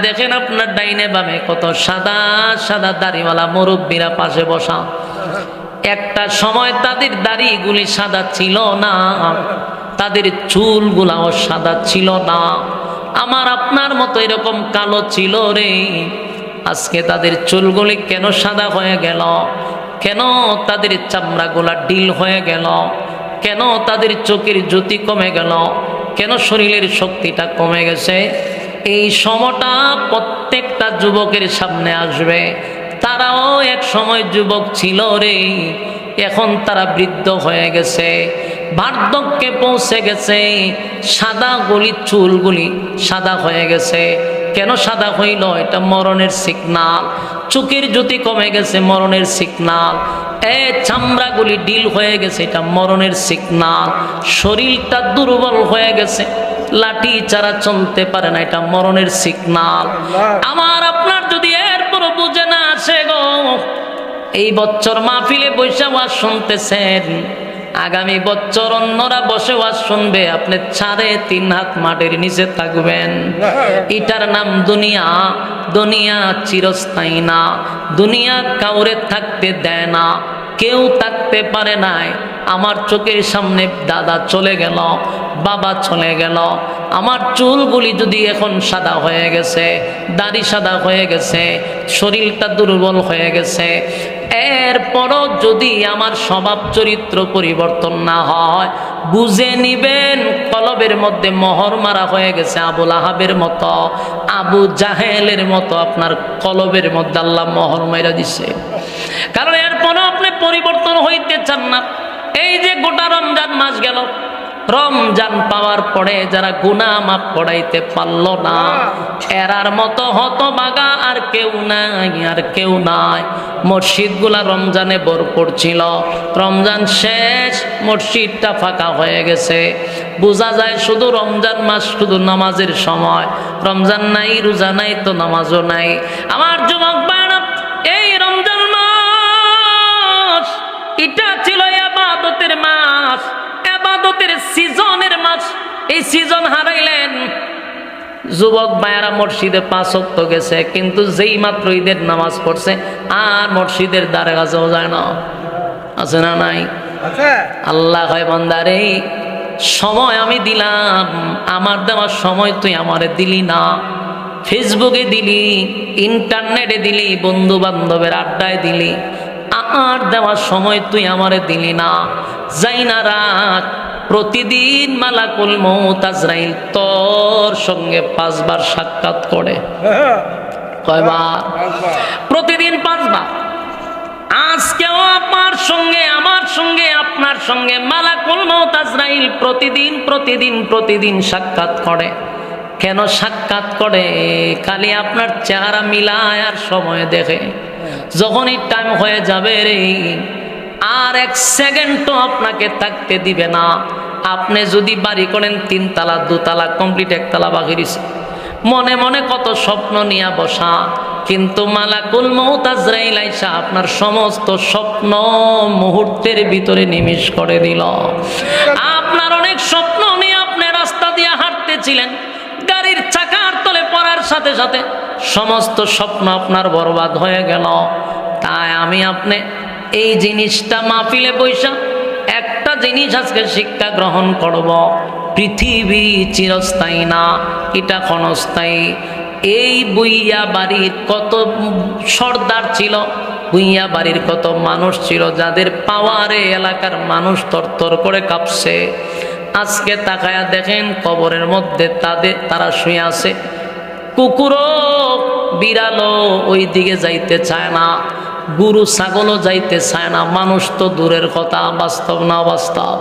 দেখেন আপনার ডাইনে বামে কত সাদা সাদা দাড়িওয়ালা মুরব্বীরা পাশে বসা। একটা সময় তাদের দাড়িগুলি সাদা ছিল না, তাদের চুলগুলাও সাদা ছিল না, আমার আপনার মতো এরকম কালো ছিল রে। আজকে তাদের চুলগুলি কেন সাদা হয়ে গেল? কেন তাদের চামড়াগুলা ডিল হয়ে গেল? কেন তাদের চোখের জ্যোতি কমে গেল? কেন শরীরের শক্তিটা কমে গেছে? এই সময়টা প্রত্যেকটা যুবকের সামনে আসবে। তারাও এক সময় যুবক ছিল রে, এখন তারা বৃদ্ধ হয়ে গেছে, বার্ধক্যে পৌঁছে গেছে, সাদা গলি চুলগুলি সাদা হয়ে গেছে। কেন সাদা হইল? এটা মরণের সিগনাল। চোখের জ্যোতি কমে গেছে, মরণের সিগনাল। চামড়াগুলি ডিল হয়ে গেছে, এটা মরণের সিগনাল। শরীরটা দুর্বল হয়ে গেছে, লাঠি ছাড়া চলতে পারে না, এটা মরণের সিগনাল। আমার আপনার যদি এরপরও বুঝে না আসে গো, এই বছর মাহফিলে বসে ওয়াজ শুনতেছেন, আগামী বছর অন্যরা বসে ওয়াজ শুনবে, আপনি 3.5 হাত মাটির নিচে থাকবেন। এটার নাম দুনিয়া। দুনিয়া চিরস্থায়ী না, দুনিয়া কাউরে থাকতে দেয় না, কেউ থাকতে পারে নাই। আমার চোখের সামনে দাদা চলে গেল, বাবা চলে গেল, আমার চুলগুলি যদি এখন সাদা হয়ে গেছে, দাড়ি সাদা হয়ে গেছে, শরীরটা দুর্বল হয়ে গেছে, এরপরও যদি আমার স্বভাব চরিত্র পরিবর্তন না হয়, বুঝে নিবেন কলবের মধ্যে মোহর মারা হয়ে গেছে। আবুল আহাবের মতো, আবু জাহেলের মতো আপনার কলবের মধ্যে আল্লাহ মোহর মাইরা দিছে। কারণ এরপরও আপনি পরিবর্তন হইতে চান না। এই যে গোটা রমজান মাস গেল, রমজান পাওয়ার পরে যারা গুনাহ মাফ করাইতে পারল না, এরার মতো হতভাগা আর কেউ নাই, আর কেউ নাই। মসজিদগুলা রমজানে ভরপুর ছিল, রমজান শেষ, মসজিদটা ফাঁকা হয়ে গেছে। বোঝা যায় শুধু রমজান মাস, শুধু নামাজের সময়। রমজান নাই, রোজা নাই, তো নামাজও নাই। আমার যুবক ভাইরা, এই রমজান মাস এটা ছিল ইবাদতের মাস, ইবাদতের সিজনের মাস। এই সিজন হারাইলেন। যুবক ভাইয়ারা মসজিদে 5 ওয়াক্ত গেছে, কিন্তু যেই মাত্র ঈদের নামাজ পড়ছে আর মসজিদের দ্বারে কাছেও যায় না। আছে না নাই? আল্লাহ হয় বান্দারে, সময় আমি দিলাম, আমার দেওয়ার সময় তুই আমারে দিলি না। ফেসবুকে দিলি, ইন্টারনেটে দিলি, বন্ধু বান্ধবের আড্ডায় দিলি, আমার দেওয়ার সময় তুই আমারে দিলি না। যাই না রাত, প্রতিদিন মালাকুল মউত আজরাইল তোর সঙ্গে 5 বার সাক্ষাৎ করে। কয়বার? প্রতিদিন 5 বার। আজকেও আমার সঙ্গে, আমার সঙ্গে, আপনার সঙ্গে মালাকুল মউত আজরাইল প্রতিদিন সাক্ষাৎ করে। কেন সাক্ষাৎ করে? খালি আপনার চেহারা মিলায় আর সময় দেখে। যখনই টাইম হয়ে যাবে রে, আর 1 সেকেন্ডও আপনাকে থাকতে দিবে না। আপনি যদি বাড়ি করেন 3 তালা, 2 তালা কমপ্লিট, 1 তালা বাকি দিছে, মনে মনে কত স্বপ্ন নিয়ে বসা, কিন্তু মালাকুল মউত আজরাইল আইসা আপনার সমস্ত স্বপ্ন মুহূর্তের ভিতরে নিমিষ করে দিল। আপনার অনেক স্বপ্ন নিয়ে আপনি রাস্তা দিয়ে হাঁটতেছিলেন, গাড়ির চাকার তলে পড়ার সাথে সাথে সমস্ত স্বপ্ন আপনার বরবাদ হয়ে গেল। তাই আমি আপনি এই জিনিসটা মাহফিলে বৈশা একটা জিনিস আজকে শিক্ষা গ্রহণ করব, পৃথিবী চিরস্থায়ী না, এটা ক্ষণস্থায়ী। এই বুইয়া বাড়ির কত সর্দার ছিল, বুইয়া বাড়ির কত মানুষ ছিল যাদের পাওয়ারে এলাকার মানুষ তরতর করে কাঁপছে। আজকে তাকায়া দেখেন কবরের মধ্যে তারা শুয়ে আছে। কুকুরও বিড়ালও ওই দিকে যাইতে চায় না, গরু ছাগলও যাইতে চায় না, মানুষ তো দূরের কথা। বাস্তব না বাস্তব?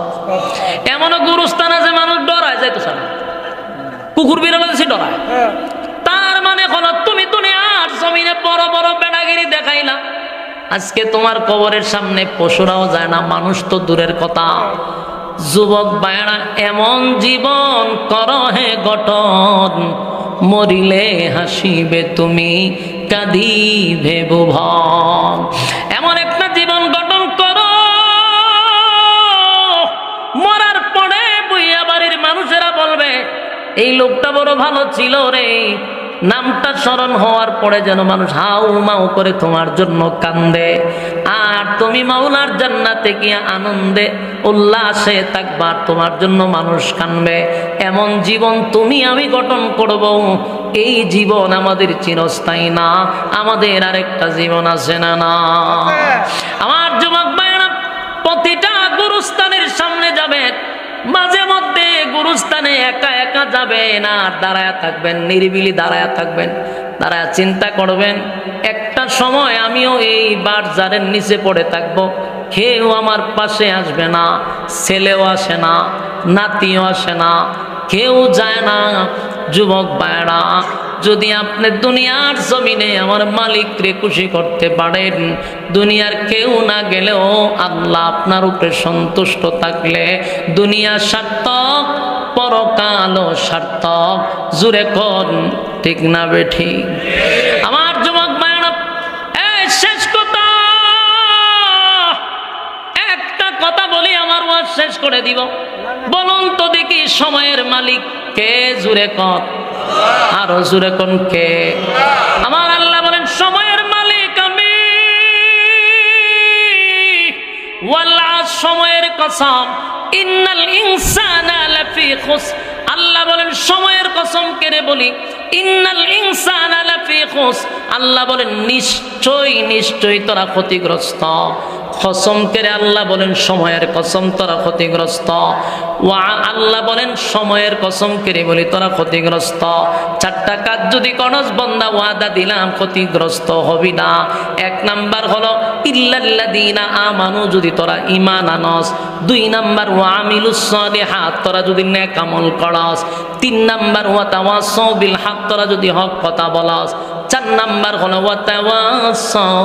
এমনও গুরুস্থান আছে মানুষ ডরায় যাইতে চায় না, কুকুর বিড়াল বেশি ডরায়। তার মানে হলো তুমি দুনিয়ার জমিনে বড় বড় বেড়াগিরি দেখাইলা, আজকে তোমার কবরের সামনে পশুরাও যায় না, মানুষ তো দূরের কথা। যুবক ভাইরা, এমন জীবন করো হে গঠন, মরিলে হাসিবে তুমি, কাঁদিবে ভুবন। এমন একটা জীবন গঠন করো, মরার পরে বুইয়া বাড়ির মানুষেরা বলবে এই লোকটা বড় ভালো ছিল রে, নামটা স্মরণ হওয়ার পরে যেন মানুষ হাউ মাউ করে তোমার জন্য কান্দে, আর তুমি মাওলার জান্নাতে গিয়ে আনন্দে উল্লাসে থাকবার, তোমার জন্য মানুষ কানবে। এমন জীবন তুমি আমি গঠন করব। এই জীবন আমাদের চিরস্থায়ী না, আমাদের আরেকটা জীবন আছে না না? আমার যুবক ভাইরা, প্রতিটা গুরুস্থানের সামনে যাবে, মাঝে মধ্যে গুরুস্থানে একা একা যাবে না, দাঁড়ায় থাকবেন, নিরিবিলি দাঁড়ায় থাকবেন, দাঁড়ায় চিন্তা করবেন একটা সময় আমিও এই বারজারের নিচে পড়ে থাকবো, কেউ আমার পাশে আসবে না, ছেলেও আসে না, নাতিও আসে না, কেউ যায় না। যুবক ভাইরা, যদি আপনি দুনিয়ার জমিনে আমার মালিককে খুশি করতে পারেন, দুনিয়ার কেউ না গেলেও আল্লাহ আপনার উপরে সন্তুষ্ট থাকলে দুনিয়া সার্থক, পরকালও সার্থক। জুরে কোন ঠিক না বেঠি? আমার যুবক ভাইরা, এই শেষ কথা, একটা কথা বলি, আমার ওয়াজ শেষ করে দিব। বলুন তো দেখি, সময়ের মালিক কে? জুরে কোন, আরো জুরে কোন কে? আমার আল্লাহ বলেন সময়ের মালিক আমি। ওয়াল্লাহ, সময়ের কসম, ইন্নাল ইনসানা লাফি খুসর। আল্লাহ বলেন সময়ের কসম কেড়ে বলি, ইন্নাল ইনসানা লাফি খুসর। আল্লাহ বলেন নিশ্চয়ই নিশ্চয়ই তোরা ক্ষতিগ্রস্ত। কসম করে আল্লাহ বলেন সময়ের কসম, তোরা ক্ষতিগ্রস্ত। ওয়া আল্লাহ বলেন সময়ের কসম করে বলি তোরা ক্ষতিগ্রস্ত। চারটা কাজ যদি করস বান্দা, ওয়াদা দিলাম ক্ষতিগ্রস্ত হবি না। এক নাম্বার হলো ইল্লাল্লাযীনা আমানু, যদি তোরা ঈমান আনস। দুই নাম্বার ওয়া আমিলুস সালিহাত, তোরা যদি নেক আমল করস। তিন নাম্বার ওয়া তাওয়াসাউ বিল হক, তোরা যদি হক কথা বলস। চার নাম্বার হলো ওয়া তাওয়াসাউ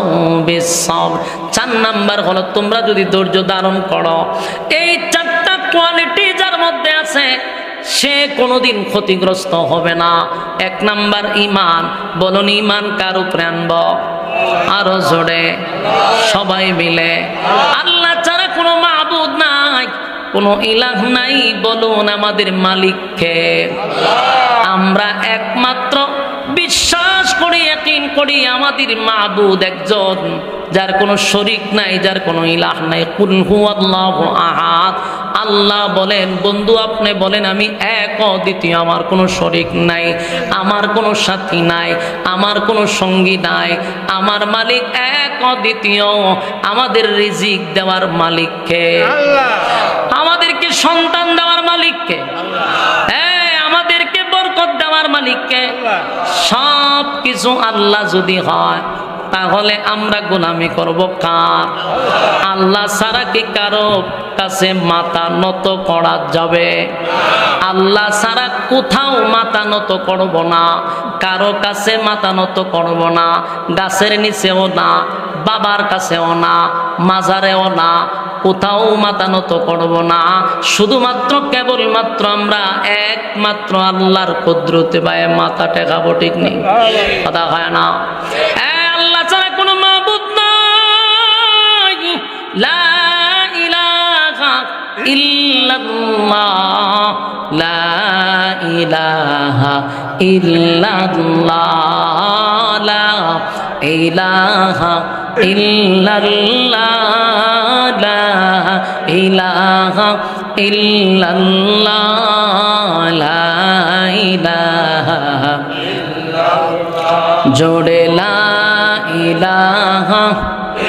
বিস সাবর, চার নাম্বার হলো তোমরা যদি ধৈর্য ধারণ করো। এই চারটা কোয়ালিটি যার মধ্যে আছে সে কোনোদিন ক্ষতিগ্রস্ত হবে না। এক নাম্বার ঈমান। বলুন ঈমান কার উপরে আনব? আরো জোরে সবাই মিলে। আল্লাহ ছাড়া কোনো মাবুদ নাই, কোনো ইলাহ নাই। বলুন আমাদের মালিককে। আমরা একমাত্র বিশ্বাস করি, ইয়াকিন করি আমাদের মাবুদ একজন, যার কোনো শরীক নাই, যার কোনো ইলাহ নাই। কুল হুয়াল্লাহু আহাদ। আল্লাহ বলেন, বন্ধু আপনি বলেন আমি এক অদ্বিতীয়, আমার কোনো শরীক নাই, আমার কোনো সাথী নাই, আমার কোনো সঙ্গী নাই। আমার মালিক এক অদ্বিতীয়। আমাদের রিজিক দেওয়ার মালিককে, আমাদেরকে সন্তান দেওয়ার মালিককে, আমাদেরকে বরকত দেওয়ার মালিককে। সব কিছু আল্লাহ যদি হয়, তাহলে আমরা গোলামি করব কার? আল্লাহ ছাড়া কি কারো কাছে মাথা নত করা যাবে? আল্লাহ ছাড়া কোথাও মাথা নত করব না, কারো কাছে মাথা নত করব না। গাছের নিচেও না, বাবার কাছেও না, মাজারেও না, কোথাও মাথা নত করব না। শুধুমাত্র কেবলমাত্র আমরা একমাত্র আল্লাহর কুদরতে পায়ে মাথা টেকাবো। ঠিক নেই? কথা হয় না? আল্লাহ ছাড়া কোনো মাবুদ নাই। লা ইলাহা ইল্লাল্লাহ, লা ইলাহা ইল্লাল্লাহ, লা ইলাহা ইল্লাল্লাহ, লা ইলাহা ইল্লাল্লাহ, লা ইলাহা ইল্লাল্লাহ। জোড়ে লা ইলাহা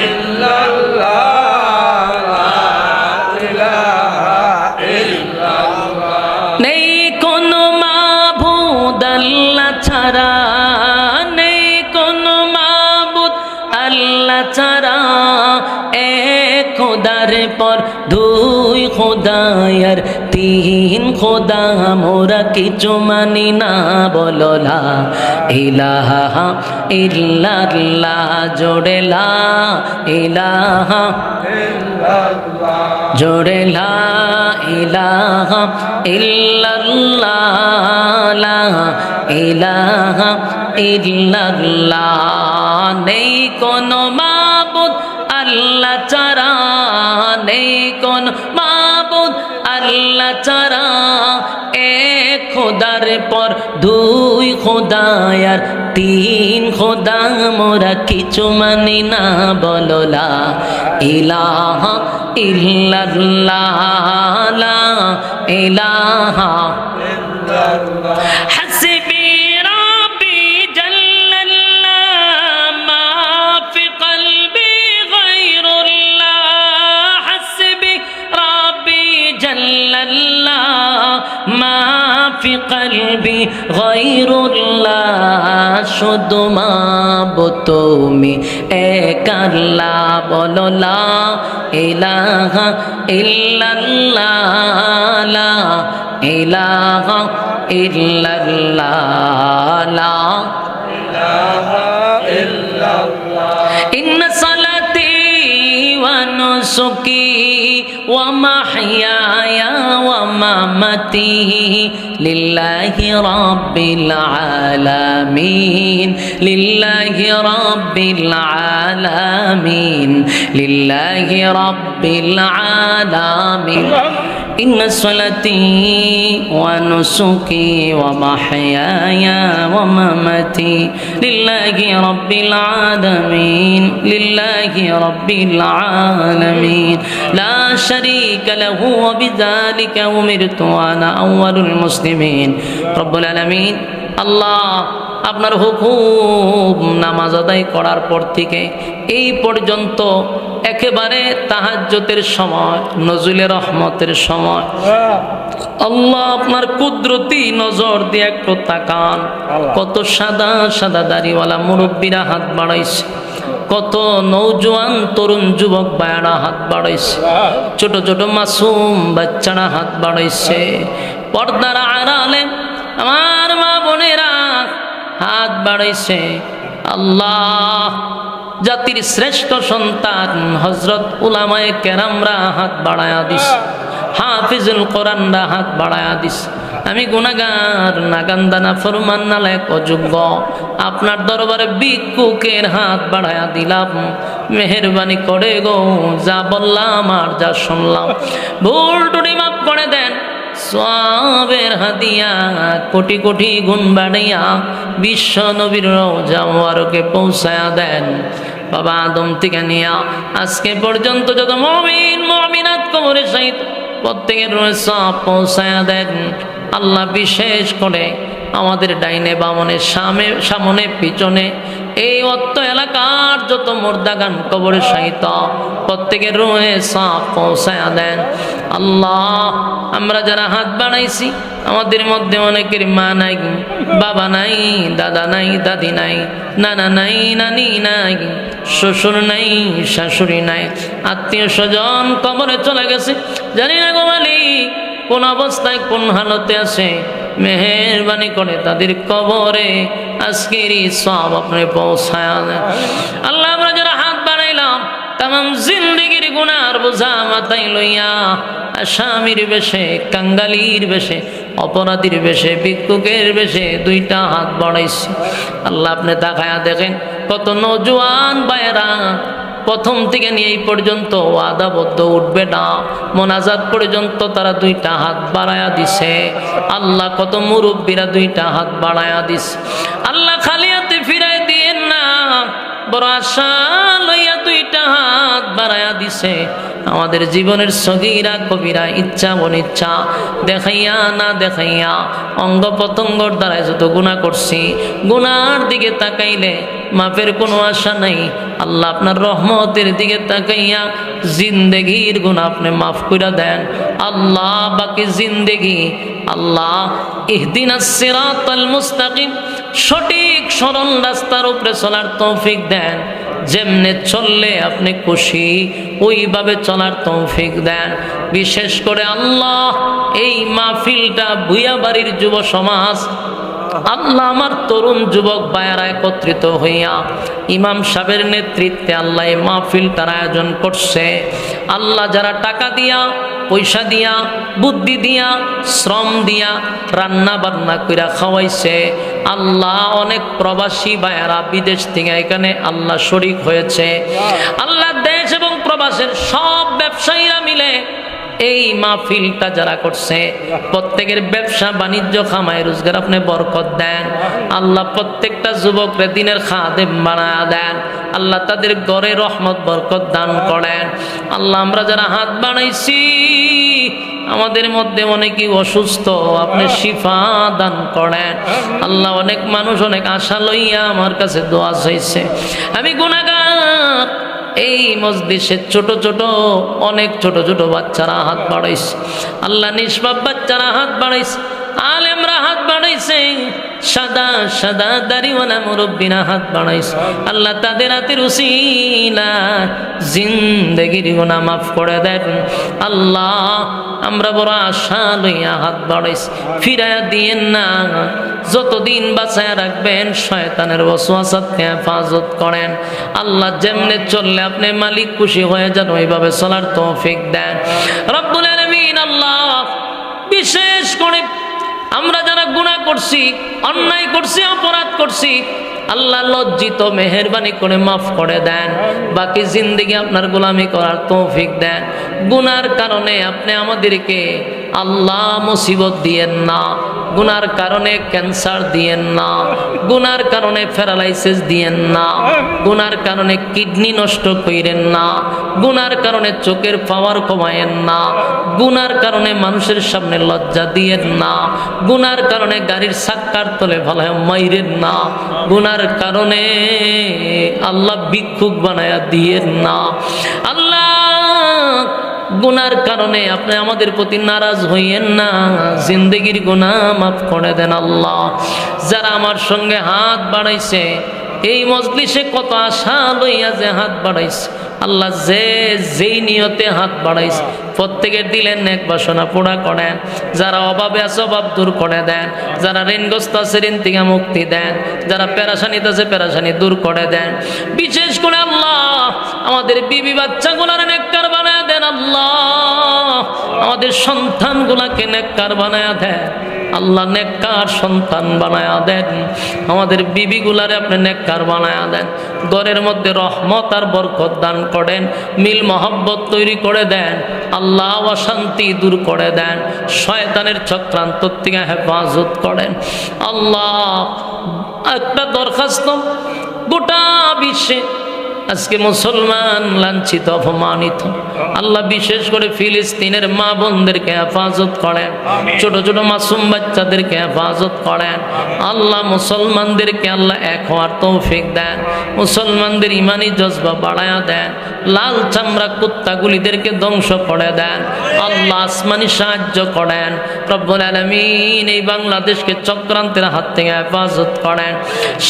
ইল্লাল্লাহ, লা ইলাহা ইল্লাল্লাহ। নেই কোনো মাবুদ আল্লাহ ছাড়া, নেই কোনো মাবুদ আল্লাহ ছাড়া। এক খোদার পর দুই খোদায়ার তিন খোদা, মোরা কিছু মানি না। বলো লা ইলাহা ইল্লাল্লাহ, জোড়ে লা ইলাহা ইল্লাল্লাহ, জোড়ে লা ইলাহা ইল্লাল্লাহ, লা ইলাহা ইল্লাল্লাহ। নেই কোনো মাবুদ আল্লাহ ছাড়া, নেই কোন মাবুদ আল্লাহ ছাড়া। এক খোদার পর দুই খোদায়ার তিন খোদা মোরা কিছু মানি না বলো লা ইলাহা ইল্লাল্লাহ লা ইলাহা হাসবি রাব্বি জাল্লাল্লাহ মা ফি কলবি গায়রুল্লাহ হাসবি রাব্বি জাল্লাল্লাহ মা ফি কলবি গায়রুল্লাহ শুধু মাবুদ তুমি এক আল্লাহ বলো লা ইলাহা ইল্লাল্লাহ লা ইলাহা ইল্লাল্লাহ লা ইলাহা ইল্লাল্লাহ ইন্না সালাতি ওয়া নুসুকি ওয়া মাহইয়ায়া ওয়া মামাতি লিল্লাহি রাব্বিল আলামিন লিল্লাহি রাব্বিল আলামিন লিল্লাহি রাব্বিল আলামিন ইন্না সালাতি ওয়া নুসুকি ওয়া মাহইয়ায়া ওয়া মামাতি লিল্লাহি রাব্বিল আলামিন লিল্লাহি রাব্বিল আলামিন লা শারীকা লাহু ওয়া বিযালিকা উমিরতু ওয়া আনা আউয়ালুল মুসলিমিন রব্বুল আলামিন আল্লাহ আপনার হুকুম নামাজ আদায় করার পর থেকে এই পর্যন্ত একেবারে তাহাজ্জুদের সময় নজুলের রহমতের সময় আল্লাহ আপনার কুদরতি নজর দিয়ে একটু তাকান কত সাদা সাদা দাড়িওয়ালা মুরব্বীরা হাত বাড়াইছে কত নৌজওয়ান তরুণ যুবক ভাইয়েরা হাত বাড়াইছে ছোট ছোট মাসুম বাচ্চারা হাত বাড়াইছে পর্দার আড়ালে আমার মা বোনেরা হাত বাড়াইছে আল্লাহ জাতির শ্রেষ্ঠ সন্তান হযরত উলামায়ে কেরামরা হাত বাড়ায়া দিস হাফিজুল কোরআনরা হাত বাড়ায়া দিস আমি গুনাহগার নাগান্দা নাফরমান নালায়েক অযোগ্য আপনার দরবারে ভিক্ষুকের হাত বাড়ায়া দিলাম মেহেরবানি করে গো যা বললাম আর যা শুনলাম ভুল টুটি মাফ করে দেন সওয়াবের হাদিয়া কোটি কোটি গুণ বাড়াইয়া বিশ্ব নবীর রওজা মুবারকে পৌঁছায়া দেন বাবা আদম থেকে নিয়া আজকে পর্যন্ত যত মুমিন মুমিনাত কবরে শহীদ প্রত্যেকের রূহে সওয়াব পৌঁছায়া দেন আল্লাহ বিশেষ করে আমাদের ডাইনে বামনে সামনে পিছনে এই অত্ত এলাকার যত মুর্দাগান কবরে শহীদ প্রত্যেকের রূহে সওয়াব পৌঁছায়া দেন আল্লাহ আমরা যারা হাত বাড়াইছি আমাদের মধ্যে অনেকের মা নাই বাবা নাই দাদা নাই দাদি নাই নানা নাই নানি নাই শ্বশুর নাই শাশুড়ি নাই আত্মীয় স্বজন কবরে চলে গেছে জানি না গো মালিক কোন অবস্থায় কোন হালতে আছে মেহেরবানি করে তাদের কবরে আজকের সওয়াব আপনি পৌঁছায়া দেন আল্লাহ আমরা যারা হাত বাড়াইলাম তামাম জিন্দেগির গুনার বোঝা মাথায় লইয়া আসামির বেশে কাঙ্গালির বেশে অপরাধীর বেশে ভিক্ষুকের বেশে দুইটা হাত বাড়াইছি আল্লাহ আপনি তাকায়া দেখেন কত নওজোয়ান ভাইয়েরা প্রথম থেকে নিয়ে এই পর্যন্ত ওয়াদাবদ্ধ উঠবে না মোনাজাত পর্যন্ত তারা দুইটা হাত বাড়ায়া দিছে আল্লাহ কত মুরব্বীরা দুইটা হাত বাড়ায়া দিছে আল্লাহ খালি হাতে ফিরাই দিয়েন না বড় আশা লইয়া দুইটা হাত বাড়ায়া দিছে আমাদের জীবনের সগীরা কবিরা ইচ্ছা অনিচ্ছা দেখাইয়া না দেখাইয়া অঙ্গ প্রত্যঙ্গর দ্বারাই যত গুনাহ করছি গুনার দিকে তাকাইলে মাফের কোনো আশা নাই আল্লাহ আপনার রহমতের দিকে তাকাইয়া জিন্দেগির গুনাহ আপনি মাফ কইরা দেন আল্লাহ বাকি জিন্দেগি আল্লাহ ইহদিনাস সিরাতাল মুস্তাকিম সঠিক সরল রাস্তার উপরে চলার তৌফিক দেন যেমনে চললে আপনি খুশি ওইভাবে চলার তৌফিক দেন বিশেষ করে আল্লাহ এই মাহফিলটা ভুইয়াবাড়ির যুব সমাজ আল্লাহ আমার তরুণ যুবক ভাইয়েরা একত্রিত হইয়া ইমাম সাহেবের নেতৃত্বে আল্লাহ এই মাহফিলটার আয়োজন করছে আল্লাহ যারা টাকা দিয়া পয়সা দিয়া বুদ্ধি দিয়া শ্রম দিয়া রান্না বান্না কইরা খাওয়াইছে আল্লাহ অনেক প্রবাসী ভাইয়েরা বিদেশ থেকে এখানে আল্লাহ শরীক হয়েছে আল্লাহ দেশ এবং প্রবাসের সব ব্যবসায়ীরা মিলে এই মাহফিলটা যারা করছে প্রত্যেকের ব্যবসা বাণিজ্য খামায় রোজগার আপনি বরকত দেন আল্লাহ। প্রত্যেকটা যুবকরে দিনের খাদেম বানায়া দেন আল্লাহ। তাদের ঘরে রহমত বরকত দান করেন আল্লাহ। আমরা যারা হাত বানাইছি আমাদের মধ্যে অনেকেই অসুস্থ, আপনি শিফা দান করেন আল্লাহ। অনেক মানুষ অনেক আশা লইয়া আমার কাছে দোয়া চাইছে। আমি গুনাহগার। এই মজলিসে ছোট ছোট অনেক ছোট ছোট বাচ্চারা হাত বাড়াইছে আল্লাহ। নিষ্পাপ বাচ্চারা হাত বাড়াইছে, আলেমরা হাত বাড়াইছে, সাদা সাদা দাড়িওয়ালা মুরব্বিরা হাত বাড়াইছে আল্লাহ। তাদের হাতের উসিলা জিন্দেগির গুনাহ মাফ করে দেন আল্লাহ। আমরা বড় আশা লইয়া হাত বাড়াইছি, ফিরাইয়া দিয়েন না। যতদিন বাঁচায় রাখবেন শয়তানের ওয়াসওয়াসা থেকে হেফাজত করেন আল্লাহ। যেমনে চললে আপনি মালিক খুশি হয়ে যান ওইভাবে চলার তৌফিক দেন রব্বুল আলামিন আল্লাহ। বিশেষ করে আমরা যারা গুনাহ করছি, অন্যায় করছি, অপরাধ করছি আল্লাহ লজ্জিত মেহেরবানি করে মাফ করে দেন। বাকি জিন্দেগি আপনার গোলামি করার তৌফিক দেন। গুনার কারণে আপনি আমাদেরকে আল্লাহ মুসিবত দিয়েন না, গুনার কারণে ক্যান্সার দিয়েন না, গুনার কারণে প্যারালাইসিস দিয়েন না, গুনার কারণে কিডনি নষ্ট কইরেন না, গুনার কারণে চোখের পাওয়ার কমায়েন না, গুনার কারণে মানুষের সামনে লজ্জা দিয়েন না, গুনার কারণে গাড়ির চাক্কার তলে ভালো মাইরেন না, গুনার কারণে আল্লাহ ভিক্ষুক বানায়া দিয়েন না আল্লাহ। গুনার কারণে আপনি আমাদের প্রতি নারাজ হইয়েন না, জিন্দেগির গুনাহ মাফ করে দেন আল্লাহ। যারা আমার সঙ্গে হাত বাড়াইছে এই মজলিসে কত আশা লইয়া যে হাত বাড়াইছে আল্লাহ, যে যেই নিয়তে হাত বাড়াইছে প্রত্যেকের দিলেন নেক বাসনা পুরা করেন। যারা অভাবে আছে অভাব দূর করে দেন, যারা ঋণগ্রস্ত আছে ঋণ থেকে মুক্তি দেন, যারা পেরেশানিতে আছে পেরেশানি দূর করে দেন। বিশেষ করে আল্লাহ আমাদের বিবি বাচ্চাগুলার নেককার বানায় দেন আল্লাহ। আমাদের সন্তানগুলাকে নেককার বানায় দেন আল্লাহ, নেককার সন্তান বানায়া দেন। আমাদের বিবিগুলারে আপনি নেককার বানায়া দেন। ঘরের মধ্যে রহমত আর বরকত দান করেন, মিল মহব্বত তৈরি করে দেন আল্লাহ। অশান্তি দূর করে দেন, শয়তানের চক্রান্ত থেকে হেফাজত করেন আল্লাহ। একটা দরখাস্ত, গোটা বিশ্বে আজকে মুসলমান লাঞ্ছিত অপমানিত আল্লাহ। বিশেষ করে ফিলিস্তিনের মা বোনদেরকে হেফাজত করেন, ছোট ছোট মাসুম বাচ্চাদেরকে হেফাজত করেন আল্লাহ। মুসলমানদেরকে আল্লাহ এক হওয়ার তৌফিক দেন, মুসলমানদের ইমানি জজবা বাড়ায়া দেন। লাল চামড়া কুত্তাগুলিদেরকে ধ্বংস করে দেন আল্লাহ। আসমানি সাহায্য করেন রব্বুল আলামিন। এই বাংলাদেশকে চক্রান্তের হাত থেকে হেফাজত করেন।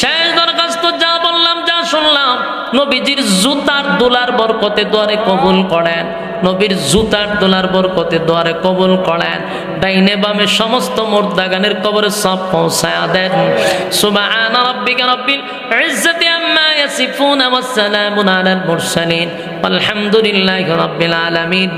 শেষ দরখাস্ত, যা বললাম যা শুনলাম নবীজির জুতার দোলার বরকতে দোয়ারে কবুল করেন, নবীর জুতার দোলার বরকতে দোয়ারে কবুল করেন। ডাইনে বামে সমস্ত মুর্দাগানের কবরে সব পৌঁছায়া দেন। সুবহান রাব্বিকা রাব্বিল ইজ্জাতি আম্মা ইয়াসিফুন ওয়া সালামুন আলাল মুরসালিন আলহামদুলিল্লাহি রাব্বিল আলামিন।